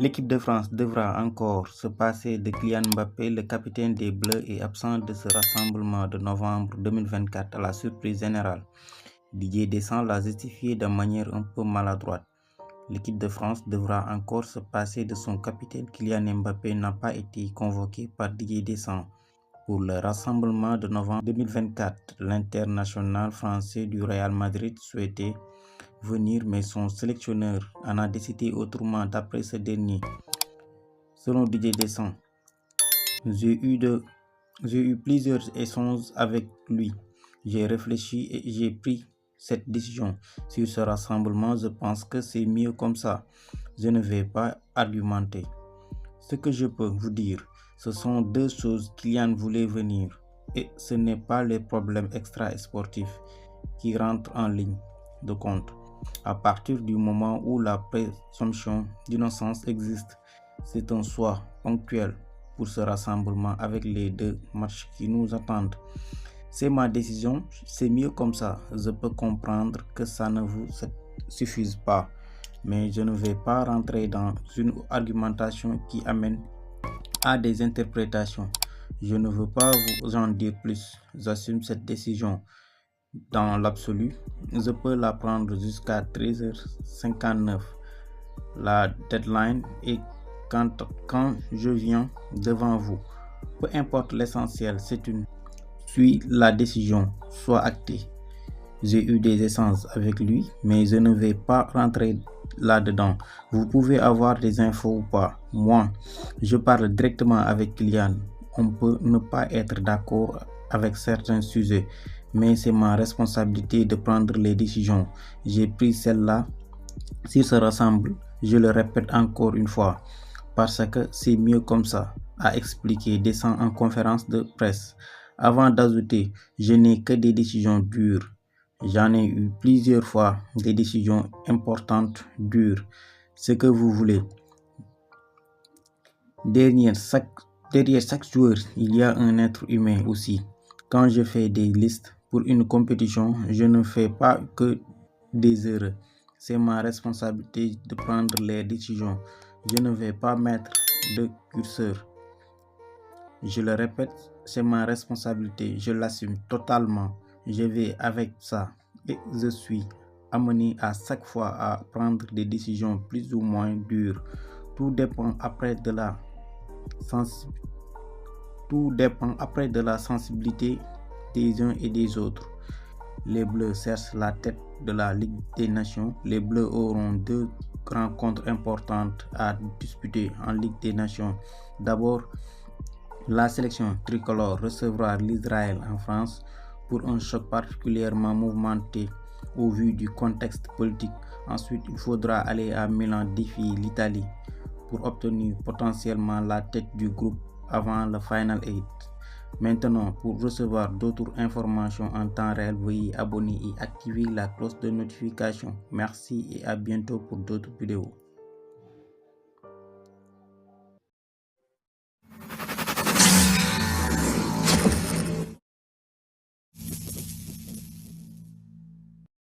L'équipe de France devra encore se passer de Kylian Mbappé. Le capitaine des Bleus est absent de ce rassemblement de novembre 2024 à la surprise générale. Didier Deschamps l'a justifié de manière un peu maladroite. L'équipe de France devra encore se passer de son capitaine. Kylian Mbappé n'a pas été convoqué par Didier Deschamps pour le rassemblement de novembre 2024. L'international français du Real Madrid souhaitait venir, mais son sélectionneur en a décidé autrement d'après ce dernier. Selon Didier Deschamps, j'ai eu plusieurs échanges avec lui. J'ai réfléchi et j'ai pris cette décision. Sur ce rassemblement, je pense que c'est mieux comme ça. Je ne vais pas argumenter. Ce que je peux vous dire, ce sont deux choses. Kylian voulait venir et ce n'est pas les problèmes extra-sportifs qui rentrent en ligne de compte. À partir du moment où la présomption d'innocence existe, c'est un choix ponctuel pour ce rassemblement avec les 2 matchs qui nous attendent. C'est ma décision, c'est mieux comme ça. Je peux comprendre que ça ne vous suffise pas, mais je ne vais pas rentrer dans une argumentation qui amène à des interprétations. Je ne veux pas vous en dire plus. J'assume cette décision. Dans l'absolu, je peux la prendre jusqu'à 13h59. La deadline est quand je viens devant vous. Peu importe l'essentiel, c'est une. Suis la décision, soit actée. J'ai eu des essences avec lui, mais je ne vais pas rentrer là-dedans. Vous pouvez avoir des infos ou pas. Moi, je parle directement avec Kylian. On peut ne pas être d'accord avec certains sujets, mais c'est ma responsabilité de prendre les décisions. J'ai pris celle-là. Si ça rassemble, je le répète encore une fois, parce que c'est mieux comme ça, a expliqué Deschamps en conférence de presse. Avant d'ajouter, je n'ai que des décisions dures. J'en ai eu plusieurs fois des décisions importantes, dures. Ce que vous voulez. Derrière chaque joueur, il y a un être humain aussi. Quand je fais des listes pour une compétition, je ne fais pas que des erreurs. C'est ma responsabilité de prendre les décisions. Je ne vais pas mettre de curseur. Je le répète, c'est ma responsabilité. Je l'assume totalement. Je vais avec ça et je suis amené à chaque fois à prendre des décisions plus ou moins dures. Tout dépend après de la sensibilité des uns et des autres. Les Bleus cherchent la tête de la Ligue des Nations. Les Bleus auront 2 rencontres importantes à disputer en Ligue des Nations. D'abord, la sélection tricolore recevra l'Israël en France pour un choc particulièrement mouvementé au vu du contexte politique. Ensuite, il faudra aller à Milan défier l'Italie pour obtenir potentiellement la tête du groupe avant le Final 8. Maintenant, pour recevoir d'autres informations en temps réel, veuillez abonner et activer la cloche de notification. Merci et à bientôt pour d'autres vidéos.